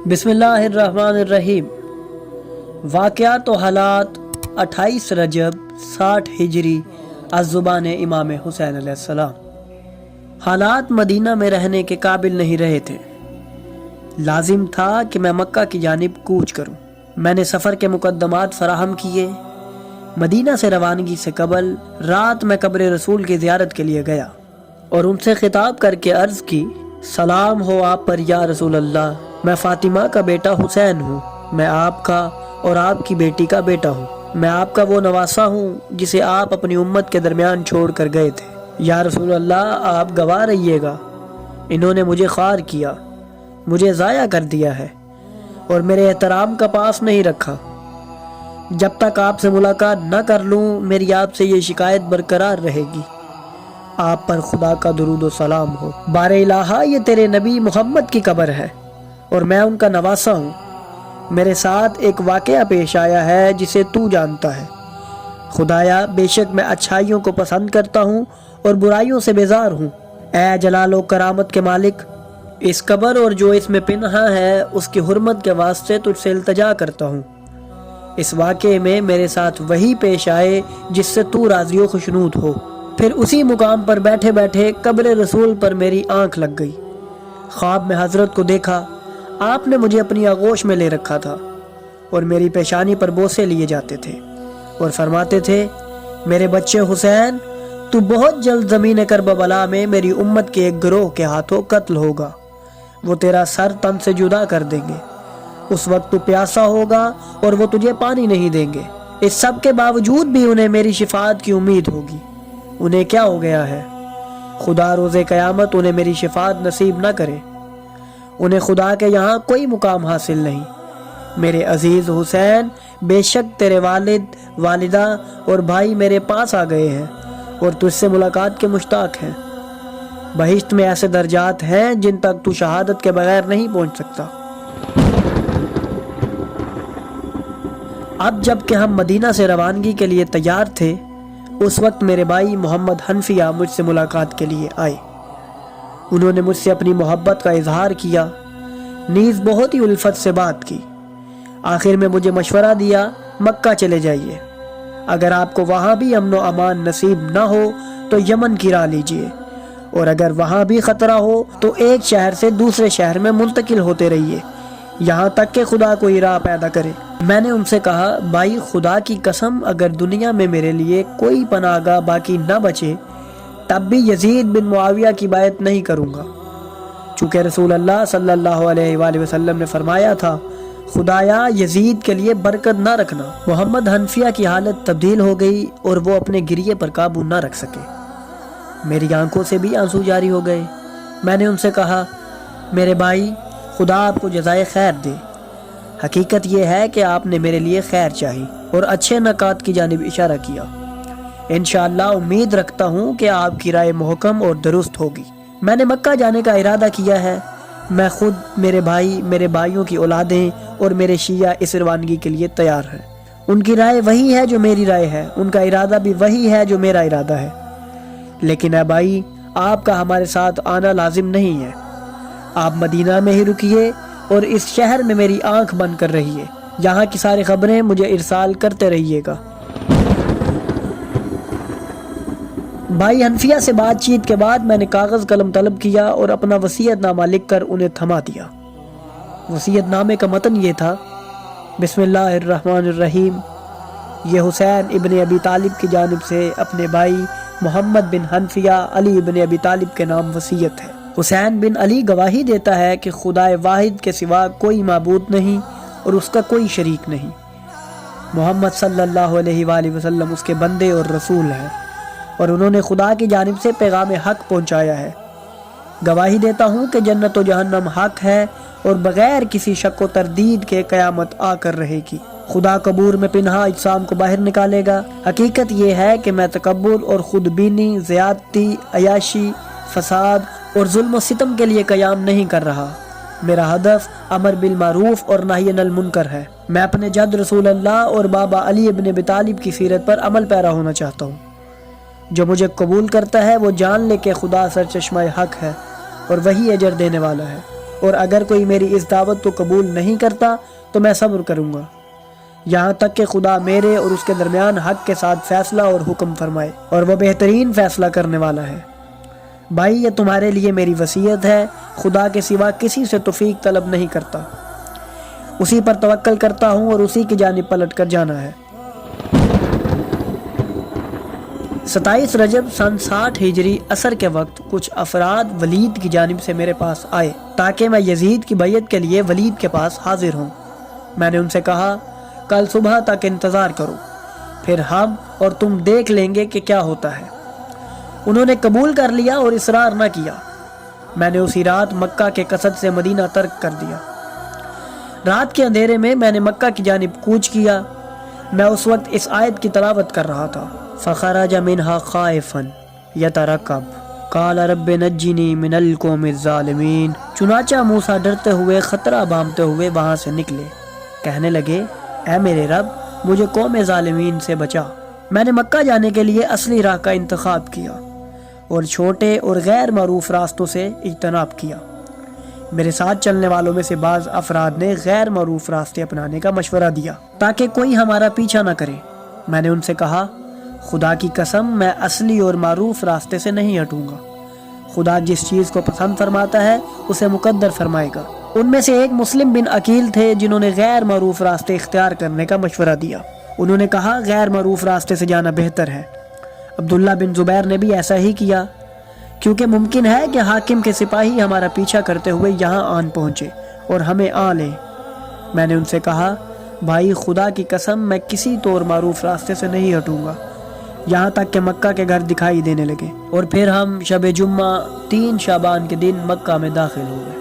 بسم اللہ الرحمن الرحیم۔ واقعات و حالات 28 رجب 60 ہجری از زبان امام حسین علیہ السلام۔ حالات مدینہ میں رہنے کے قابل نہیں رہے تھے۔ لازم تھا کہ میں مکہ کی جانب کوچ کروں۔ میں نے سفر کے مقدمات فراہم کیے۔ مدینہ سے روانگی سے قبل رات میں قبر رسول کی زیارت کے لیے گیا اور ان سے خطاب کر کے عرض کی، سلام ہو آپ پر یا رسول اللہ، میں فاطمہ کا بیٹا حسین ہوں، میں آپ کا اور آپ کی بیٹی کا بیٹا ہوں، میں آپ کا وہ نواسا ہوں جسے آپ اپنی امت کے درمیان چھوڑ کر گئے تھے۔ یا رسول اللہ، آپ گواہ رہیے گا، انہوں نے مجھے خوار کیا، مجھے ضائع کر دیا ہے اور میرے احترام کا پاس نہیں رکھا۔ جب تک آپ سے ملاقات نہ کر لوں میری آپ سے یہ شکایت برقرار رہے گی۔ آپ پر خدا کا درود و سلام ہو۔ بار الہا، یہ تیرے نبی محمد کی قبر ہے اور میں ان کا نواسا ہوں۔ میرے ساتھ ایک واقعہ پیش آیا ہے جسے تو جانتا ہے۔ خدایا، بے شک میں اچھائیوں کو پسند کرتا ہوں اور برائیوں سے بیزار ہوں۔ اے جلال و کرامت کے مالک، اس قبر اور جو اس میں پنہاں ہے اس کی حرمت کے واسطے تجھ سے التجا کرتا ہوں۔ اس واقعے میں میرے ساتھ وہی پیش آئے جس سے تو راضی و خوشنود ہو۔ پھر اسی مقام پر بیٹھے بیٹھے قبر رسول پر میری آنکھ لگ گئی۔ خواب میں حضرت کو دیکھا۔ آپ نے مجھے اپنی آغوش میں لے رکھا تھا اور میری پیشانی پر بوسے لیے جاتے تھے اور فرماتے تھے، میرے بچے حسین، تو بہت جلد زمین کربلا میں میری امت کے ایک گروہ کے ہاتھوں قتل ہوگا۔ وہ تیرا سر تن سے جدا کر دیں گے۔ اس وقت تو پیاسا ہوگا اور وہ تجھے پانی نہیں دیں گے۔ اس سب کے باوجود بھی انہیں میری شفاعت کی امید ہوگی۔ انہیں کیا ہو گیا ہے؟ خدا روز قیامت انہیں میری شفاعت نصیب نہ کرے۔ انہیں خدا کے یہاں کوئی مقام حاصل نہیں۔ میرے عزیز حسین، بے شک تیرے والد، والدہ اور بھائی میرے پاس آ گئے ہیں اور تجھ سے ملاقات کے مشتاق ہیں۔ بہشت میں ایسے درجات ہیں جن تک تو شہادت کے بغیر نہیں پہنچ سکتا۔ اب جب کہ ہم مدینہ سے روانگی کے لیے تیار تھے، اس وقت میرے بھائی محمد حنفیہ مجھ سے ملاقات کے لیے آئے۔ انہوں نے مجھ سے اپنی محبت کا اظہار کیا، نیز بہت ہی الفت سے بات کی۔ آخر میں مجھے مشورہ دیا، مکہ چلے جائیے، اگر آپ کو وہاں بھی امن و امان نصیب نہ ہو تو یمن کی راہ لیجیے، اور اگر وہاں بھی خطرہ ہو تو ایک شہر سے دوسرے شہر میں منتقل ہوتے رہیے یہاں تک کہ خدا کوئی راہ پیدا کرے۔ میں نے ان سے کہا، بھائی خدا کی قسم، اگر دنیا میں میرے لیے کوئی پناہ گاہ باقی نہ بچے تب بھی یزید بن معاویہ کی بیعت نہیں کروں گا، چونکہ رسول اللہ صلی اللہ علیہ وآلہ وسلم نے فرمایا تھا، خدایا یزید کے لیے برکت نہ رکھنا۔ محمد حنفیہ کی حالت تبدیل ہو گئی اور وہ اپنے گریے پر قابو نہ رکھ سکے۔ میری آنکھوں سے بھی آنسو جاری ہو گئے۔ میں نے ان سے کہا، میرے بھائی، خدا آپ کو جزائے خیر دے۔ حقیقت یہ ہے کہ آپ نے میرے لیے خیر چاہی اور اچھے نکات کی جانب اشارہ کیا۔ انشاءاللہ امید رکھتا ہوں کہ آپ کی رائے محکم اور درست ہوگی۔ میں نے مکہ جانے کا ارادہ کیا ہے۔ میں خود، میرے بھائی، میرے بھائیوں کی اولادیں اور میرے شیعہ اس روانگی کے لیے تیار ہیں۔ ان کی رائے وہی ہے جو میری رائے ہے، ان کا ارادہ بھی وہی ہے جو میرا ارادہ ہے۔ لیکن اے بھائی، آپ کا ہمارے ساتھ آنا لازم نہیں ہے۔ آپ مدینہ میں ہی رکیے اور اس شہر میں میری آنکھ بند کر رہیے۔ یہاں کی ساری خبریں مجھے ارسال کرتے رہیے گا۔ بھائی حنفیہ سے بات چیت کے بعد میں نے کاغذ قلم طلب کیا اور اپنا وصیت نامہ لکھ کر انہیں تھما دیا۔ وصیت نامے کا متن یہ تھا، بسم اللہ الرحمن الرحیم، یہ حسین ابن ابی طالب کی جانب سے اپنے بھائی محمد بن حنفیہ علی ابن ابی طالب کے نام وصیت ہے۔ حسین بن علی گواہی دیتا ہے کہ خدائے واحد کے سوا کوئی معبود نہیں اور اس کا کوئی شریک نہیں۔ محمد صلی اللہ علیہ وآلہ وسلم اس کے بندے اور رسول ہیں اور انہوں نے خدا کی جانب سے پیغام حق پہنچایا ہے۔ گواہی دیتا ہوں کہ جنت و جہنم حق ہے اور بغیر کسی شک و تردید کے قیامت آ کر رہے گی۔ خدا قبور میں پنہا اجسام کو باہر نکالے گا۔ حقیقت یہ ہے کہ میں تکبر اور خود بینی، زیادتی، عیاشی، فساد اور ظلم و ستم کے لیے قیام نہیں کر رہا۔ میرا ہدف امر بالمعروف اور نہی عن المنکر ہے۔ میں اپنے جد رسول اللہ اور بابا علی ابن ابی طالب کی سیرت پر عمل پیرا ہونا چاہتا ہوں۔ جو مجھے قبول کرتا ہے وہ جان لے کہ خدا سرچشمہ حق ہے اور وہی اجر دینے والا ہے۔ اور اگر کوئی میری اس دعوت کو قبول نہیں کرتا تو میں صبر کروں گا یہاں تک کہ خدا میرے اور اس کے درمیان حق کے ساتھ فیصلہ اور حکم فرمائے، اور وہ بہترین فیصلہ کرنے والا ہے۔ بھائی، یہ تمہارے لیے میری وصیت ہے، خدا کے سوا کسی سے توفیق طلب نہیں کرتا، اسی پر توکل کرتا ہوں اور اسی کی جانب پلٹ کر جانا ہے۔ 27 رجب سن 60 ہجری عصر کے وقت کچھ افراد ولید کی جانب سے میرے پاس آئے تاکہ میں یزید کی بیعت کے لیے ولید کے پاس حاضر ہوں۔ میں نے ان سے کہا، کل صبح تک انتظار کرو، پھر ہم اور تم دیکھ لیں گے کہ کیا ہوتا ہے۔ انہوں نے قبول کر لیا اور اصرار نہ کیا۔ میں نے اسی رات مکہ کے قصد سے مدینہ ترک کر دیا۔ رات کے اندھیرے میں میں نے مکہ کی جانب کوچ کیا۔ میں اس وقت اس آیت کی تلاوت کر رہا تھا، فخرج منها خائفا یترقب قال رب نجنی من القوم الظالمین۔ چنانچہ موسیٰ ڈرتے ہوئے، خطرہ بامتے ہوئے وہاں سے نکلے، کہنے لگے، اے میرے رب، مجھے قوم ظالمین سے بچا۔ میں نے مکہ جانے کے لیے اصلی راہ کا انتخاب کیا اور چھوٹے اور غیر معروف راستوں سے اجتناب کیا۔ میرے ساتھ چلنے والوں میں سے بعض افراد نے غیر معروف راستے اپنانے کا مشورہ دیا تاکہ کوئی ہمارا پیچھا نہ کرے۔ میں نے ان سے کہا، خدا کی قسم، میں اصلی اور معروف راستے سے نہیں ہٹوں گا۔ خدا جس چیز کو پسند فرماتا ہے اسے مقدر فرمائے گا۔ ان میں سے ایک مسلم بن عقیل تھے جنہوں نے غیر معروف راستے اختیار کرنے کا مشورہ دیا۔ انہوں نے کہا، غیر معروف راستے سے جانا بہتر ہے۔ عبداللہ بن زبیر نے بھی ایسا ہی کیا، کیونکہ ممکن ہے کہ حاکم کے سپاہی ہمارا پیچھا کرتے ہوئے یہاں آن پہنچے اور ہمیں آ لیں۔ میں نے ان سے کہا، بھائی، خدا کی قسم، میں کسی طور معروف راستے سے نہیں ہٹوں گا یہاں تک کہ مکہ کے گھر دکھائی دینے لگے، اور پھر ہم شب جمعہ 3 شعبان کے دن مکہ میں داخل ہو گئے۔